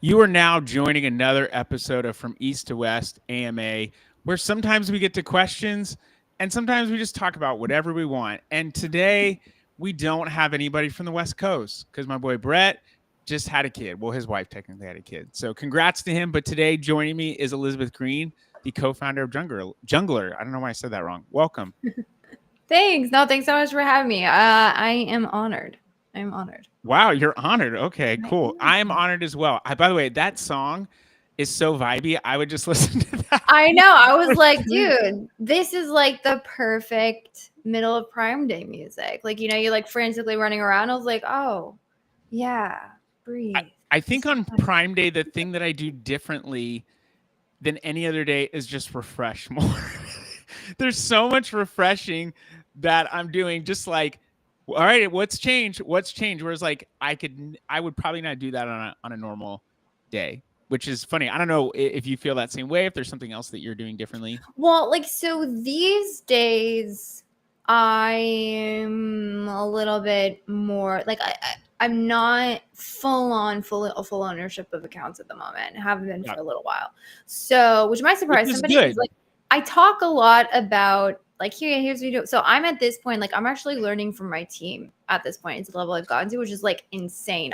You are now joining another episode of From East to West AMA, where sometimes we get to questions and sometimes we just talk about whatever we want. And today we don't have anybody from the West Coast because my boy Brett just had a kid. Well, his wife technically had a kid. So congrats to him. But today joining me is Elizabeth Green, the co-founder of Jungler. I don't know why I said that wrong. Welcome. Thanks. No, thanks so much for having me. I am honored. I'm honored. Wow, you're honored. Okay, cool. I am honored as well. By the way, that song is so vibey. I would just listen to that. I know. I was like, dude, this is like the perfect middle of Prime Day music. Like, you're like frantically running around. I was like, oh, yeah, breathe. I think on Prime Day, the thing that I do differently than any other day is just refresh more. There's so much refreshing that I'm doing. Just like, all right, what's changed? What's changed? Whereas like I would probably not do that on a normal day, which is funny. I don't know if you feel that same way. If there's something else that you're doing differently. Well, like, so these days, I'm a little bit more like I'm not full ownership of accounts at the moment. I haven't been for a little while. So, which might surprise somebody because like I talk a lot about like here's what you do. So I'm at this point, like I'm actually learning from my team at this point. It's the level I've gotten to, which is like insane.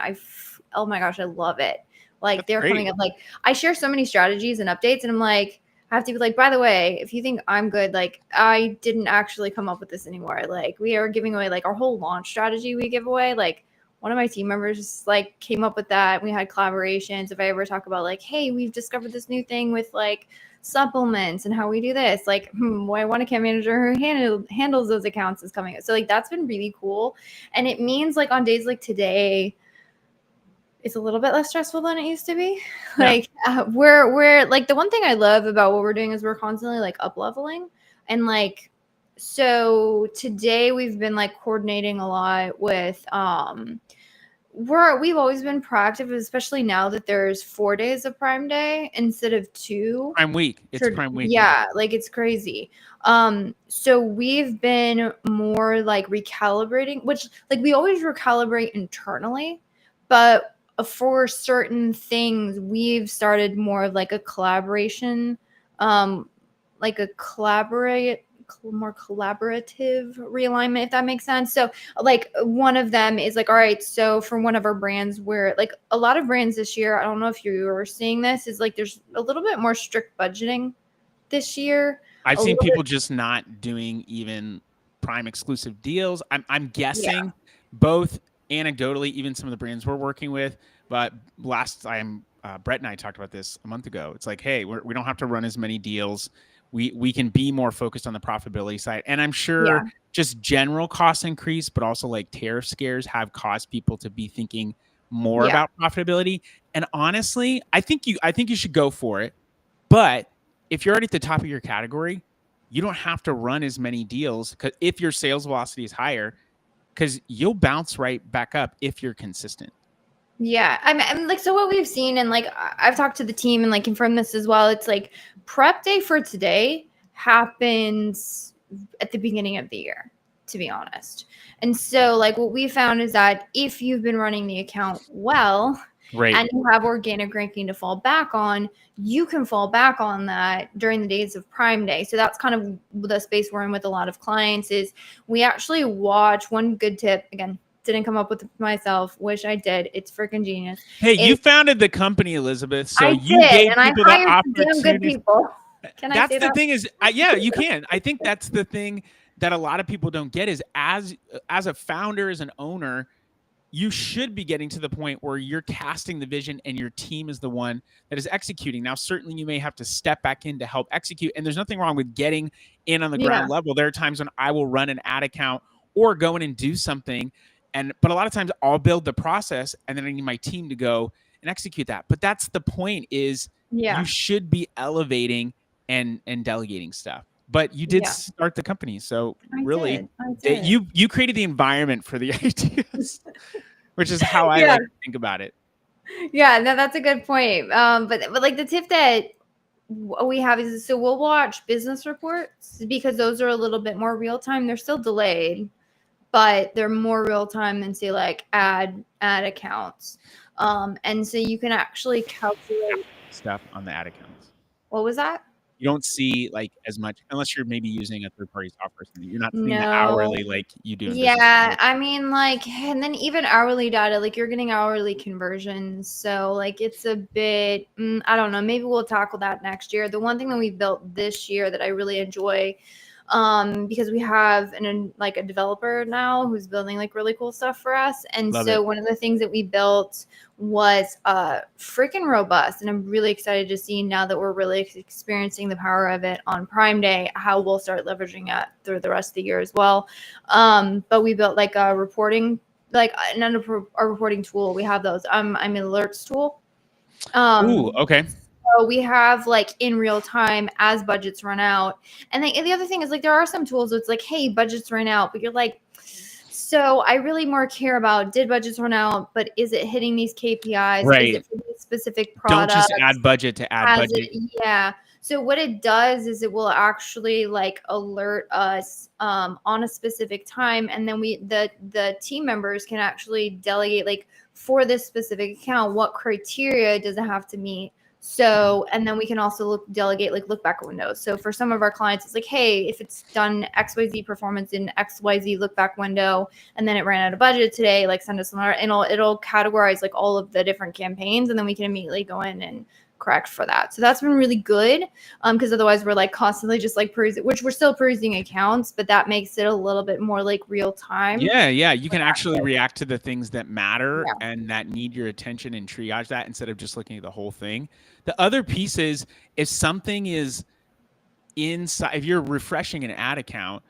Oh my gosh, I love it. Like That's they're great. coming up, like I share so many strategies and updates, and I'm like, I have to be like, by the way, if you think I'm good, like I didn't actually come up with this anymore. Like we are giving away like our whole launch strategy we give away. Like one of my team members like came up with that. We had collaborations. If I ever talk about like, hey, we've discovered this new thing with like supplements and how we do this, like one account manager who handles those accounts is coming. So like that's been really cool. And it means like on days like today, it's a little bit less stressful than it used to be. Yeah. Like we're like the one thing I love about what we're doing is we're constantly like up leveling. And like so today we've been like coordinating a lot with we've always been proactive, especially now that there's 4 days of Prime Day instead of 2. Prime week. It's Prime week. Yeah, like it's crazy. So we've been more like recalibrating, which like we always recalibrate internally, but for certain things we've started more of like a collaboration, like a more collaborative realignment, if that makes sense. So like one of them is like, all right, so for one of our brands where like a lot of brands this year, I don't know if you were seeing this, is like there's a little bit more strict budgeting this year. I've seen people just not doing even Prime exclusive deals. I'm guessing both anecdotally, even some of the brands we're working with. But last time, Brett and I talked about this a month ago. It's like, hey, we don't have to run as many deals. We can be more focused on the profitability side. And I'm sure just general cost increase, but also like tariff scares have caused people to be thinking more about profitability. And honestly, I think you should go for it. But if you're already at the top of your category, you don't have to run as many deals if your sales velocity is higher, because you'll bounce right back up if you're consistent. Yeah. I'm like, so what we've seen, and like I've talked to the team and like confirmed this as well. It's like prep day for today happens at the beginning of the year, to be honest. And so like what we found is that if you've been running the account well, right, and you have organic ranking to fall back on, you can fall back on that during the days of Prime Day. So that's kind of the space we're in with a lot of clients. Is we actually watch one good tip, again, didn't come up with it myself. Wish I did. It's freaking genius. Hey, you founded the company, Elizabeth. So I you did, gave and people I the hired some damn good opportunity. people. Can I That's say the that? thing is, yeah, you can. I think that's the thing that a lot of people don't get is as a founder, as an owner, you should be getting to the point where you're casting the vision and your team is the one that is executing. Now, certainly you may have to step back in to help execute. And there's nothing wrong with getting in on the ground level. There are times when I will run an ad account or go in and do something. But a lot of times I'll build the process and then I need my team to go and execute that. But that's the point is you should be elevating and delegating stuff. But you did start the company. So really, I did. you created the environment for the ideas, which is how I like to think about it. Yeah, no, that's a good point. But like the tip that we have is, so we'll watch business reports because those are a little bit more real time. They're still delayed, but they're more real time than say like ad accounts. And so you can actually calculate stuff on the ad accounts. What was that? You don't see like as much unless you're maybe using a third party software. You're not seeing the No. hourly like you do in business. Yeah, I mean, like, and then even hourly data, like you're getting hourly conversions. So, like, it's a bit, I don't know, maybe we'll tackle that next year. The one thing that we built this year that I really enjoy, because we have like a developer now who's building like really cool stuff for us. And Love so it. one of the things that we built was freaking robust. And I'm really excited to see now that we're really experiencing the power of it on Prime Day, how we'll start leveraging it through the rest of the year as well. But we built like a reporting, like a reporting tool. We have those. I'm an alerts tool. Ooh, okay. So we have like in real time as budgets run out. And the other thing is like there are some tools it's like, hey, budgets run out, but you're like, so I really more care about did budgets run out, but is it hitting these KPIs? Right. Is it for these specific products? Don't just add budget to add budget. Yeah. So what it does is it will actually like alert us on a specific time, and then the team members can actually delegate like for this specific account, what criteria does it have to meet? So, and then we can also delegate like look back windows. So for some of our clients, it's like, hey, if it's done XYZ performance in XYZ look back window, and then it ran out of budget today, like send us an alert, and it'll categorize like all of the different campaigns, and then we can immediately go in and correct for that. So that's been really good. Because otherwise we're like constantly just like perusing, which we're still perusing accounts, but that makes it a little bit more like real time. Yeah. You can actually react to the things that matter and that need your attention and triage that instead of just looking at the whole thing. The other piece is if something is inside, if you're refreshing an ad account,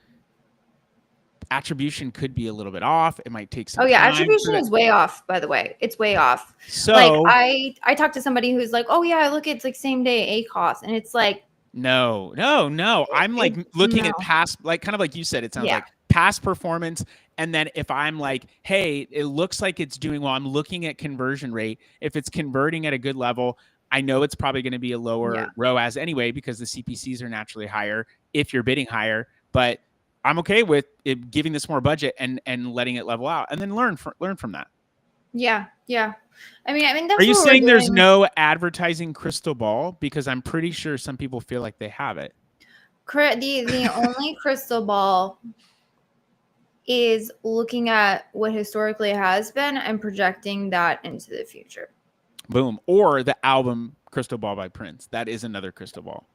attribution could be a little bit off. It might take some time. Attribution is way off, by the way. It's way off. So like I talked to somebody who's like, oh yeah, look, it's like same day ACoS. And it's like, no. I'm like looking at past, like kind of like you said, it sounds like past performance. And then if I'm like, hey, it looks like it's doing well, I'm looking at conversion rate. If it's converting at a good level, I know it's probably going to be a lower ROAS anyway, because the CPCs are naturally higher if you're bidding higher, but I'm okay with it, giving this more budget and letting it level out and then learn from that. Yeah. I mean, that's are you saying there's no advertising crystal ball? Because I'm pretty sure some people feel like they have it. The only crystal ball is looking at what historically has been and projecting that into the future. Boom. Or the album Crystal Ball by Prince. That is another crystal ball.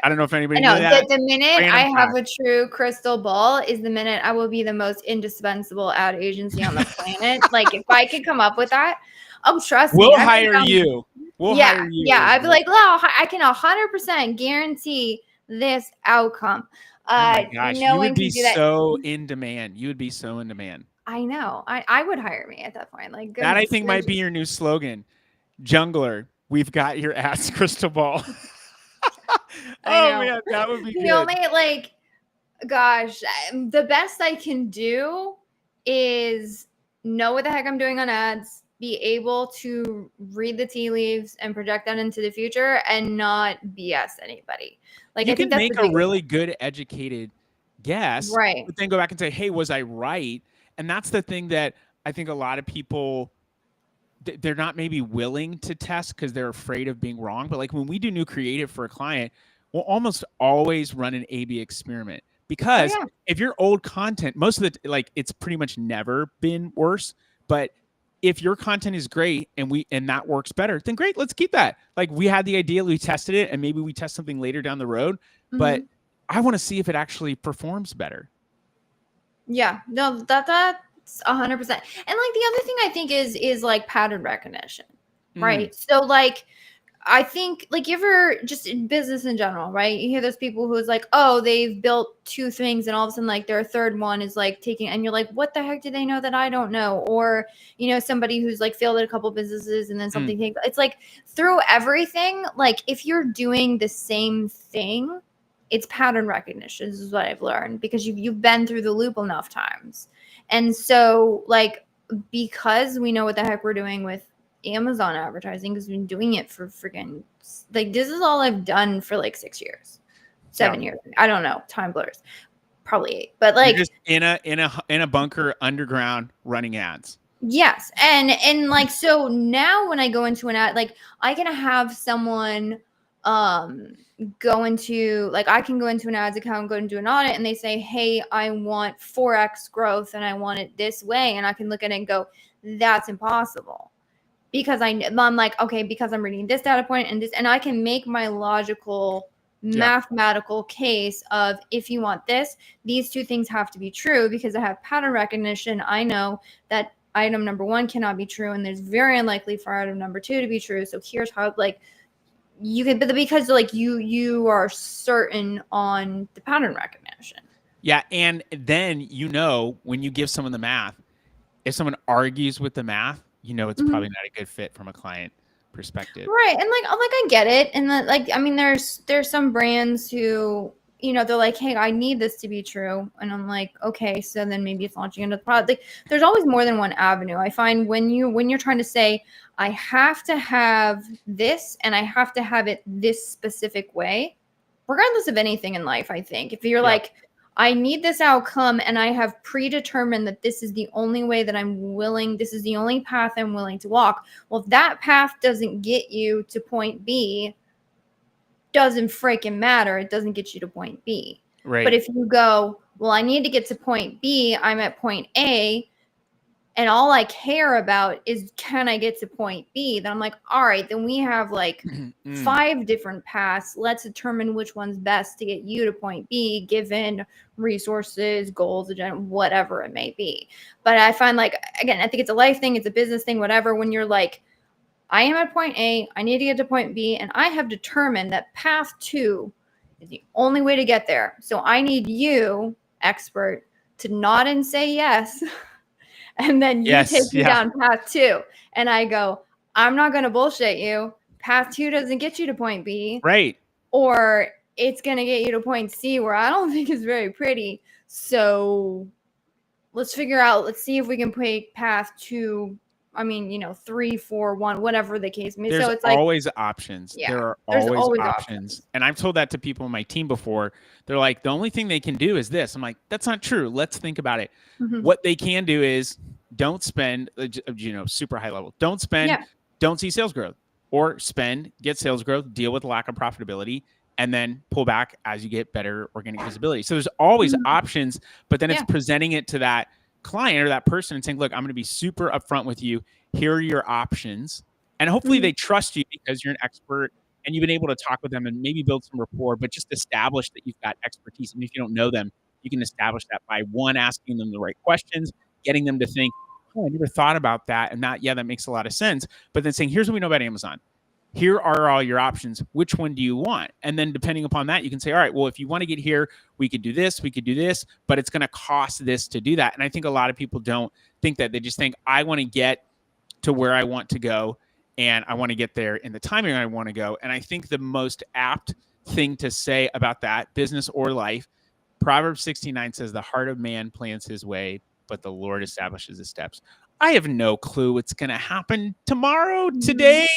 I don't know if anybody knows that. The minute I have a true crystal ball is the minute I will be the most indispensable ad agency on the planet. Like if I could come up with that, trust me. We'll hire you. Hire you. Yeah. I'd be like, well, I can 100% guarantee this outcome. Oh my gosh, you would be so in demand. You would be so in demand. I know. I would hire me at that point. Like that I think might be your new slogan. Jungler, we've got your ass crystal ball. Oh man, that would be good. Only like, gosh, the best I can do is know what the heck I'm doing on ads, be able to read the tea leaves and project that into the future and not BS anybody. Like you can make a really good educated guess, right? But then go back and say, hey, was I right? And that's the thing that I think a lot of people, they're not maybe willing to test because they're afraid of being wrong. But like when we do new creative for a client, we'll almost always run an A/B experiment because if your old content, most of the like it's pretty much never been worse. But if your content is great and that works better, then great, let's keep that. Like we had the idea, we tested it, and maybe we test something later down the road. But I want to see if it actually performs better. Yeah, no, that's 100%. And like the other thing I think is like pattern recognition, right? So like I think like you ever just in business in general, right? You hear those people who's like, oh, they've built 2 things and all of a sudden like their third one is like taking, and you're like, what the heck do they know that I don't know? Or, somebody who's like failed at a couple businesses and then something takes, it's like through everything, like if you're doing the same thing, it's pattern recognition. This is what I've learned because you've been through the loop enough times. And so like, because we know what the heck we're doing with Amazon advertising, because we've been doing it for freaking like, this is all I've done for like 6 years, 7 years. I don't know. Time blurs. Probably 8, but like you're just in a bunker underground running ads. Yes. And like, so now when I go into an ad, like I can have someone go into, like, I can go into an ads account, go and do an audit, and they say, hey, I want 4x growth and I want it this way. And I can look at it and go, that's impossible. Because I'm like, okay, because I'm reading this data point and this, and I can make my logical mathematical case of, if you want this, these two things have to be true, because I have pattern recognition. I know that item number 1 cannot be true, and there's very unlikely for item number 2 to be true. So here's how, like, you could, because like you are certain on the pattern recognition. Yeah, and then when you give someone the math, if someone argues with the math, it's probably not a good fit from a client perspective. Right. And like I get it. And like, I mean, there's some brands who, they're like, hey, I need this to be true. And I'm like, okay, so then maybe it's launching into the product. Like, there's always more than one avenue. I find when you're trying to say, I have to have this and I have to have it this specific way, regardless of anything in life, I think. If you're like, I need this outcome and I have predetermined that this is the only way that this is the only path I'm willing to walk. Well, if that path doesn't get you to point B, doesn't freaking matter. It doesn't get you to point B. Right. But if you go, well, I need to get to point B, I'm at point A, and all I care about is, can I get to point B? Then I'm like, all right, then we have like 5 different paths. Let's determine which one's best to get you to point B, given resources, goals, agenda, whatever it may be. But I find, like, again, I think it's a life thing, it's a business thing, whatever. When you're like, I am at point A, I need to get to point B, and I have determined that path 2 is the only way to get there. So I need you, expert, to nod and say yes. And then you take me down path 2. And I go, I'm not going to bullshit you. Path 2 doesn't get you to point B. Right. Or it's going to get you to point C, where I don't think is very pretty. So let's see if we can put path 2. I mean, 3, 4, 1, whatever the case may be. There's so it's like, always options. Yeah, there are always options. And I've told that to people on my team before. They're like, the only thing they can do is this. I'm like, that's not true. Let's think about it. What they can do is don't spend, super high level. Don't spend, don't see sales growth, or spend, get sales growth, deal with the lack of profitability, and then pull back as you get better organic visibility. So there's always options, but then it's presenting it to that client or that person and saying, look, I'm going to be super upfront with you. Here are your options. And hopefully they trust you because you're an expert and you've been able to talk with them and maybe build some rapport, but just establish that you've got expertise. And if you don't know them, you can establish that by, one, asking them the right questions, getting them to think, oh, I never thought about that. And that makes a lot of sense. But then saying, here's what we know about Amazon. Here are all your options. Which one do you want? And then depending upon that, you can say, all right, well, if you want to get here, we could do this, but it's going to cost this to do that. And I think a lot of people don't think that. They just think, I want to get to where I want to go, and I want to get there in the timing I want to go. And I think the most apt thing to say about that, business or life, Proverbs 69 says, the heart of man plans his way, but the Lord establishes his steps. I have no clue what's going to happen tomorrow, today,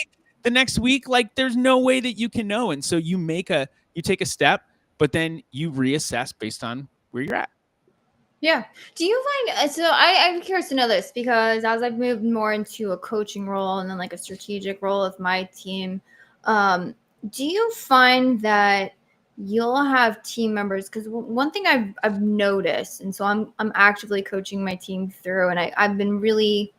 the next week. Like, there's no way that you can know. And so you take a step, but then you reassess based on where you're at. Yeah. Do you find, so I'm curious to know this, because as I've moved more into a coaching role and then like a strategic role with my team, do you find that you'll have team members? Because one thing I've noticed, and so I'm actively coaching my team through, and I've been really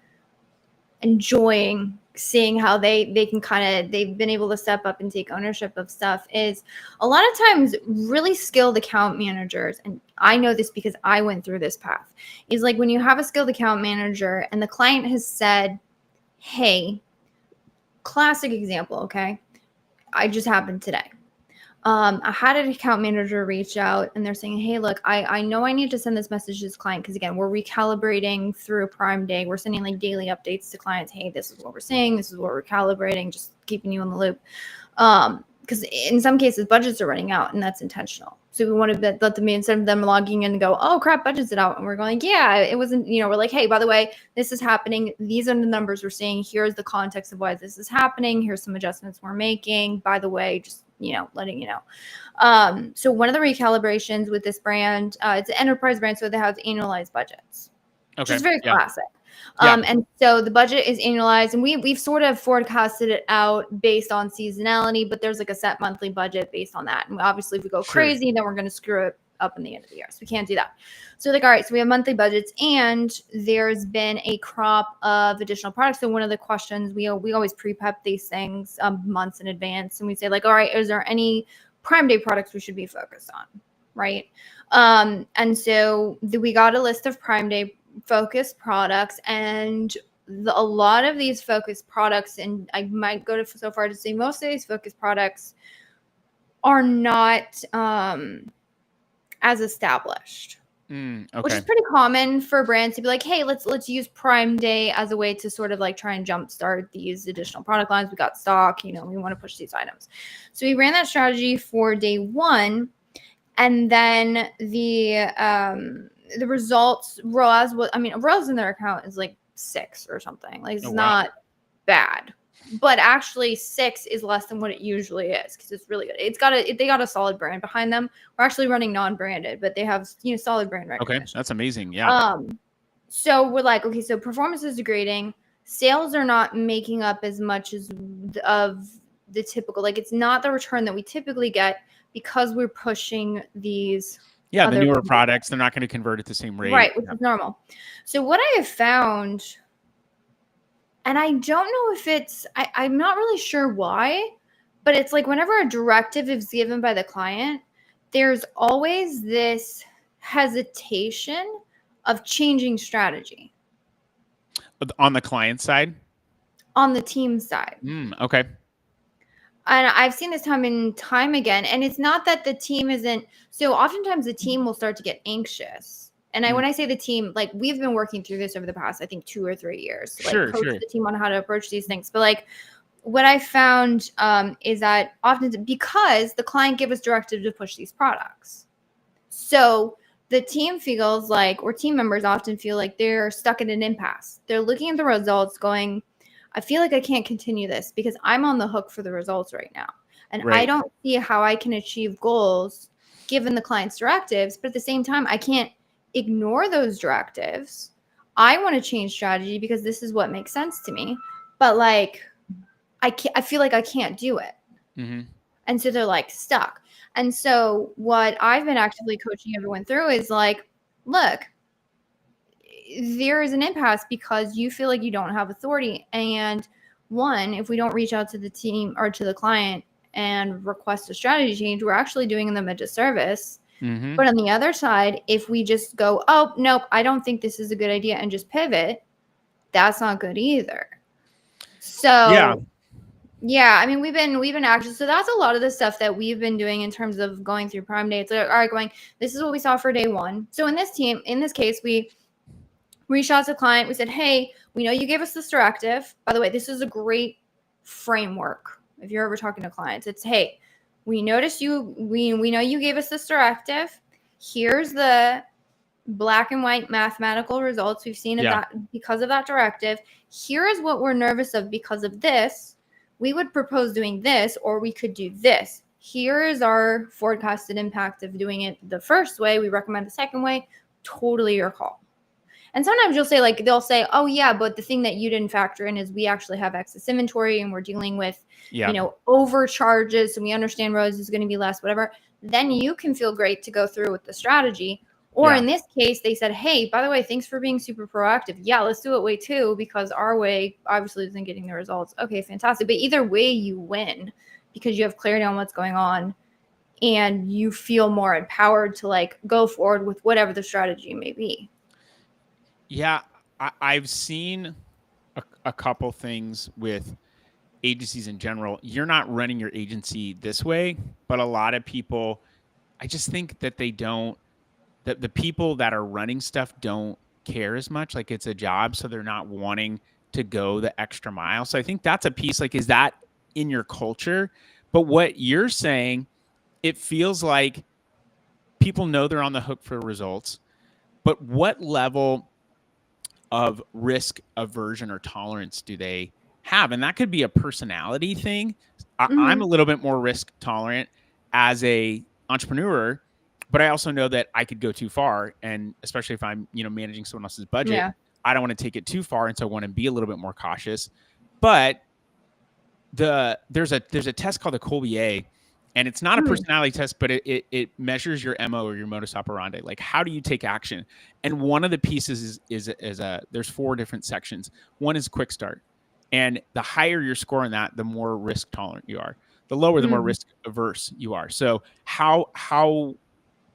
enjoying seeing how they've been able to step up and take ownership of stuff, is a lot of times really skilled account managers, and I know this because I went through this path, is like when you have a skilled account manager and the client has said, hey, classic example, okay, I just happened today. I had an account manager reach out and they're saying, hey, look, I know I need to send this message to this client, because again, we're recalibrating through Prime Day. We're sending like daily updates to clients. Hey, this is what we're seeing. This is what we're calibrating, just keeping you in the loop. Because in some cases, budgets are running out, and that's intentional. So we want to let them, instead of them logging in and go, oh crap, budget's out. And we're going, yeah, it wasn't, we're like, hey, by the way, this is happening. These are the numbers we're seeing. Here's the context of why this is happening. Here's some adjustments we're making. By the way, just, letting you know. So one of the recalibrations with this brand, it's an enterprise brand, so they have annualized budgets, which is very classic. Yeah. And so the budget is annualized, and we've sort of forecasted it out based on seasonality, but there's like a set monthly budget based on that. And obviously if we go Sure. crazy, then we're going to screw it up in the end of the year. So we can't do that. So like, all right, so we have monthly budgets, and there's been a crop of additional products. So one of the questions, we always pre-prep these things months in advance, and we say like, all right, is there any Prime Day products we should be focused on, right? And so we got a list of Prime Day focused products, and a lot of these focused products, and I might go so far to say most of these focused products are not as established. Okay. Which is pretty common for brands to be like, hey, let's use Prime Day as a way to sort of like try and jumpstart these additional product lines. We got stock, we want to push these items. So we ran that strategy for day one, and then the results, ROAS ROAS in their account is like 6 or something. Like it's not bad. But actually 6 is less than what it usually is, because it's really good. They got a solid brand behind them. We're actually running non-branded, but they have solid brand recognition. Okay, that's amazing. Yeah. So we're like, okay, so performance is degrading. Sales are not making up as much as of the typical, like it's not the return that we typically get because we're pushing these. Yeah, the newer products, they're not going to convert at the same rate. Right, which is normal. So what I have found, and I don't know if it's, I'm not really sure why, but it's like whenever a directive is given by the client, there's always this hesitation of changing strategy. On the client side? On the team side. Okay. And I've seen this time and time again. And it's not that the team isn't. So oftentimes the team will start to get anxious. And when I say the team, like we've been working through this over the past, I think 2 or 3 years. Like coach the team on how to approach these things. But like what I found is that often because the client gave us directive to push these products. So the team feels like, or team members often feel like they're stuck in an impasse. They're looking at the results going, I feel like I can't continue this because I'm on the hook for the results right now. And I don't see how I can achieve goals given the client's directives. But at the same time, I can't ignore those directives. I want to change strategy because this is what makes sense to me. But like, I feel like I can't do it. Mm-hmm. And so they're like stuck. And so what I've been actively coaching everyone through is like, look, there is an impasse because you feel like you don't have authority. And one, if we don't reach out to the team or to the client and request a strategy change, we're actually doing them a disservice. Mm-hmm. But on the other side, if we just go, oh, nope, I don't think this is a good idea and just pivot, that's not good either. So yeah, I mean, we've been actually, so that's a lot of the stuff that we've been doing in terms of going through Prime Day. It's like, all right, this is what we saw for day one. So in this case, we reached out to the client. We said, hey, we know you gave us this directive. By the way, this is a great framework. If you're ever talking to clients, it's, hey, we noticed we know you gave us this directive. Here's the black and white mathematical results we've seen of that because of that directive. Here is what we're nervous of because of this. We would propose doing this, or we could do this. Here is our forecasted impact of doing it the first way. We recommend the second way. Totally your call. And sometimes they'll say, oh yeah, but the thing that you didn't factor in is we actually have excess inventory and we're dealing with, overcharges. And we understand ROAS is going to be less, whatever. Then you can feel great to go through with the strategy. Or in this case, they said, hey, by the way, thanks for being super proactive. Yeah, let's do it way 2 because our way obviously isn't getting the results. Okay, fantastic. But either way, you win because you have clarity on what's going on and you feel more empowered to like go forward with whatever the strategy may be. Yeah, I've seen a couple things with agencies in general. You're not running your agency this way, but a lot of people, I just think that they don't, that the people that are running stuff don't care as much. Like it's a job, so they're not wanting to go the extra mile. So I think that's a piece, like, is that in your culture? But what you're saying, it feels like people know they're on the hook for results, but what level of risk aversion or tolerance do they have? And that could be a personality thing. I'm a little bit more risk tolerant as a entrepreneur, but I also know that I could go too far. And especially if I'm, managing someone else's budget, I don't want to take it too far, and so I want to be a little bit more cautious. But there's a test called the Colbier, and it's not a personality test, but it measures your MO, or your modus operandi. Like, how do you take action? And one of the pieces is there's 4 different sections. One is quick start, and the higher your score on that, the more risk tolerant you are. The lower, the more risk averse you are. So how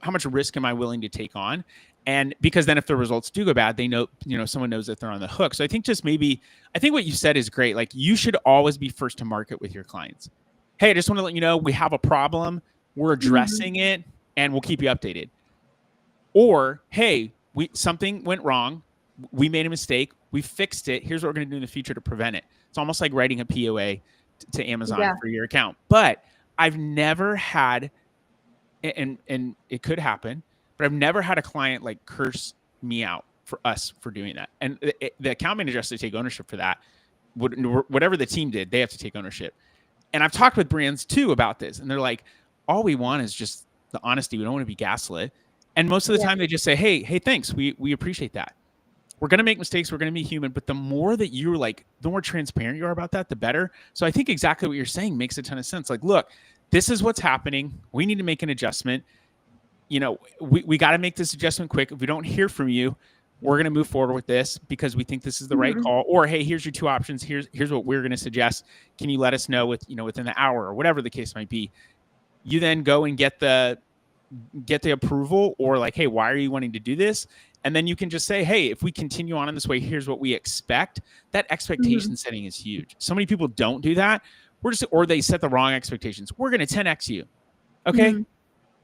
much risk am I willing to take on? And because then if the results do go bad, they know, someone knows that they're on the hook. So I think I think what you said is great. Like, you should always be first to market with your clients. Hey, I just want to let you know we have a problem. We're addressing it, and we'll keep you updated. Or, hey, something went wrong. We made a mistake. We fixed it. Here's what we're going to do in the future to prevent it. It's almost like writing a POA to Amazon for your account. But I've never had, and it could happen, but I've never had a client like curse me out for doing that. And the account manager has to take ownership for that. Whatever the team did, they have to take ownership. And I've talked with brands too about this, and they're like, all we want is just the honesty. We don't want to be gaslit. And most of the time they just say, hey, thanks. We appreciate that. We're going to make mistakes. We're going to be human. But the more that you're like, the more transparent you are about that, the better. So I think exactly what you're saying makes a ton of sense. Like, look, this is what's happening. We need to make an adjustment. We got to make this adjustment quick. If we don't hear from you, we're going to move forward with this because we think this is the right call. Or, hey, here's your 2 options. Here's what we're going to suggest. Can you let us know within the hour, or whatever the case might be? You then go and get the approval, or like, hey, why are you wanting to do this? And then you can just say, hey, if we continue on in this way, here's what we expect. That expectation setting is huge. So many people don't do that. Or they set the wrong expectations. We're going to 10x you. Okay.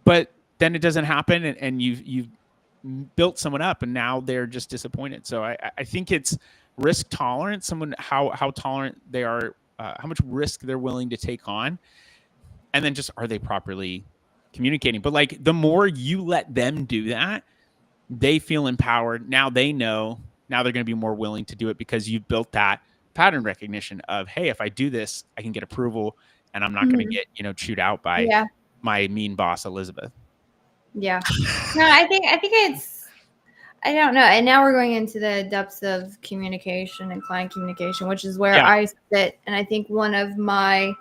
But then it doesn't happen, and you've built someone up, and now they're just disappointed. So I think it's risk tolerance, how tolerant they are, how much risk they're willing to take on. And then just, are they properly communicating? But like, the more you let them do that, they feel empowered. Now they know, now they're going to be more willing to do it, because you've built that pattern recognition of, hey, if I do this, I can get approval, and I'm not going to get, chewed out by my mean boss, Elizabeth. Yeah. No, I think it's, I don't know. And now we're going into the depths of communication and client communication, which is where I sit. And I think one of my,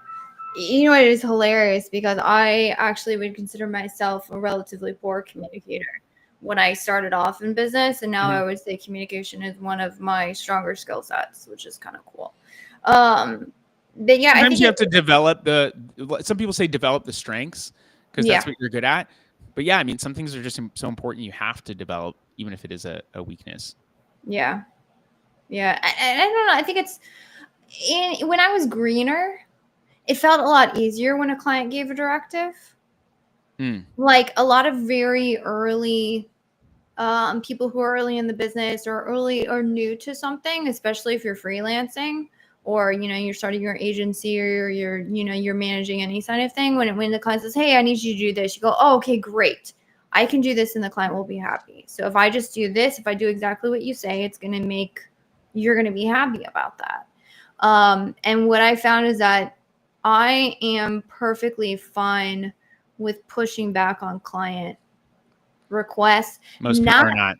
it is hilarious, because I actually would consider myself a relatively poor communicator when I started off in business. And now I would say communication is one of my stronger skill sets, which is kind of cool. But yeah, sometimes you have to develop some people say develop the strengths, because that's what you're good at. But yeah, I mean, some things are just so important, you have to develop, even if it is a weakness. Yeah. Yeah. I don't know. I think when I was greener, it felt a lot easier when a client gave a directive. Like, a lot of very early people who are early in the business, or early or new to something, especially if you're freelancing, or you're starting your agency, or you're managing any kind of thing. When the client says, hey, I need you to do this, you go, oh, okay, great, I can do this, and the client will be happy. So if I just do this, if I do exactly what you say, you're going to be happy about that. And what I found is that I am perfectly fine with pushing back on client requests. Most people are not.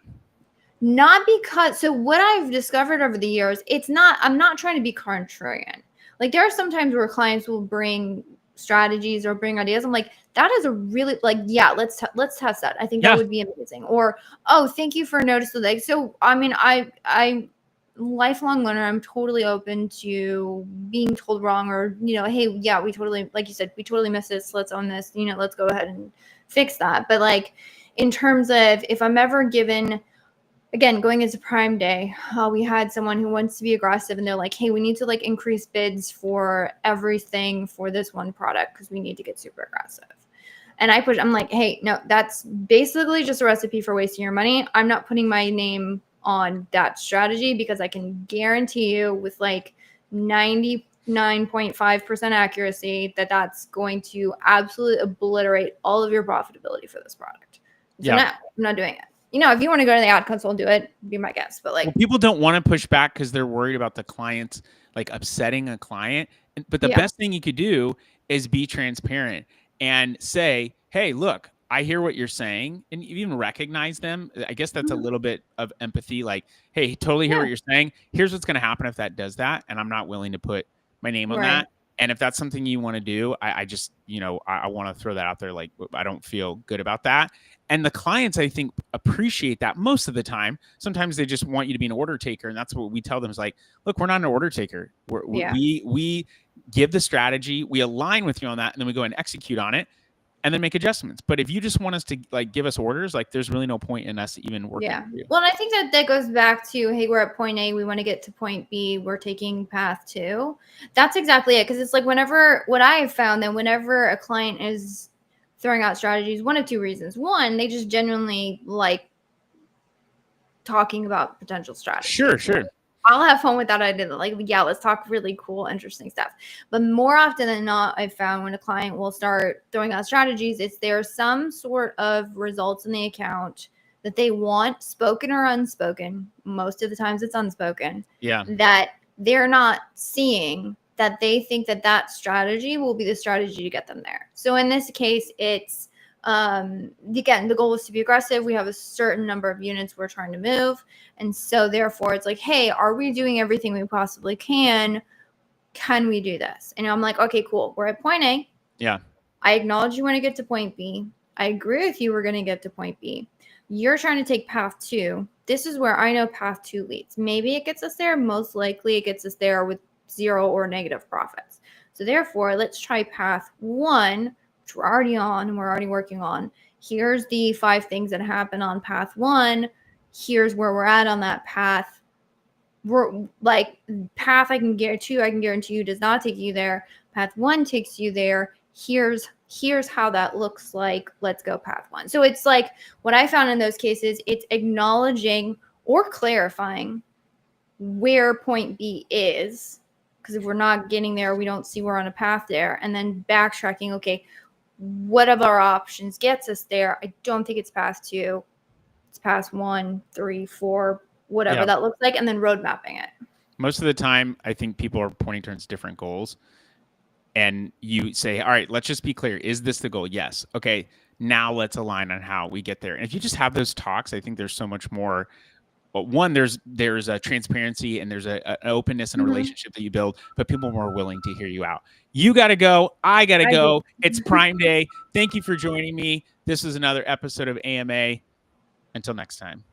Not because, so what I've discovered over the years, I'm not trying to be contrarian. Like, there are some times where clients will bring strategies or bring ideas. I'm like, that is a really, like, yeah, let's test that. I think that would be amazing. Or, oh, thank you for noticing. Like, so, I mean, I lifelong learner. I'm totally open to being told wrong, or, hey, yeah, we totally, like you said, we totally missed this. Let's own this, let's go ahead and fix that. But like, in terms of, if I'm ever given, again, going into Prime Day, we had someone who wants to be aggressive, and they're like, hey, we need to like increase bids for everything for this one product, because we need to get super aggressive. And I'm like, hey, no, that's basically just a recipe for wasting your money. I'm not putting my name on that strategy, because I can guarantee you with like 99.5% accuracy that that's going to absolutely obliterate all of your profitability for this product. So no, I'm not doing it. If you want to go to the ad console and do it, be my guest. But like, people don't want to push back because they're worried about the clients, like upsetting a client. But the best thing you could do is be transparent and say, hey, look, I hear what you're saying, and you even recognize them. I guess that's a Mhm. little bit of empathy. Like, hey, totally hear Yeah. what you're saying. Here's what's going to happen if that does that, and I'm not willing to put my name on Right. that. And if that's something you want to do, I just, I want to throw that out there. Like, I don't feel good about that. And the clients, I think, appreciate that most of the time. Sometimes they just want you to be an order taker, and that's what we tell them is like, look, we're not an order taker. Yeah. We give the strategy, we align with you on that, and then we go and execute on it and then make adjustments. But if you just want us to like give us orders, like there's really no point in us even working Yeah. for you. Well, and I think that goes back to, hey, we're at point A, we want to get to point B, we're taking path 2. That's exactly it. Because it's like what I have found that whenever a client is throwing out strategies, one of two reasons. One, they just genuinely like talking about potential Sure, strategies. sure. I'll have fun with that idea. Like, yeah, let's talk really cool, interesting stuff. But more often than not, I've found when a client will start throwing out strategies, it's there's some sort of results in the account that they want, spoken or unspoken. Most of the times it's unspoken. Yeah. That they're not seeing, that they think that strategy will be the strategy to get them there. So in this case, it's again, the goal is to be aggressive. We have a certain number of units we're trying to move, and so therefore it's like, hey, are we doing everything we possibly can we do this? And I'm like, okay, cool, we're at point A. Yeah. I acknowledge you want to get to point B. I agree with you, we're going to get to point B. You're trying to take path 2. This is where I know path 2 leads. Maybe it gets us there. Most likely it gets us there with 0 or negative profits. So therefore, let's try path 1, which we're already on and we're already working on. Here's the 5 things that happen on path 1. Here's where we're at on that path. We're like, path I can guarantee you does not take you there. Path 1 takes you there. Here's how that looks like. Let's go path 1. So it's like what I found in those cases, it's acknowledging or clarifying where point B is, because if we're not getting there, we don't see we're on a path there, and then backtracking, okay, what of our options gets us there? I don't think it's path 2. It's path 1, 3, 4, whatever Yeah. that looks like, and then road mapping it. Most of the time, I think people are pointing towards different goals. And you say, all right, let's just be clear. Is this the goal? Yes. Okay. Now let's align on how we get there. And if you just have those talks, I think there's so much more. Well, one, there's a transparency and there's an openness and a relationship that you build, but people are more willing to hear you out. You got to go. I got to go. It's Prime Day. Thank you for joining me. This is another episode of AMA. Until next time.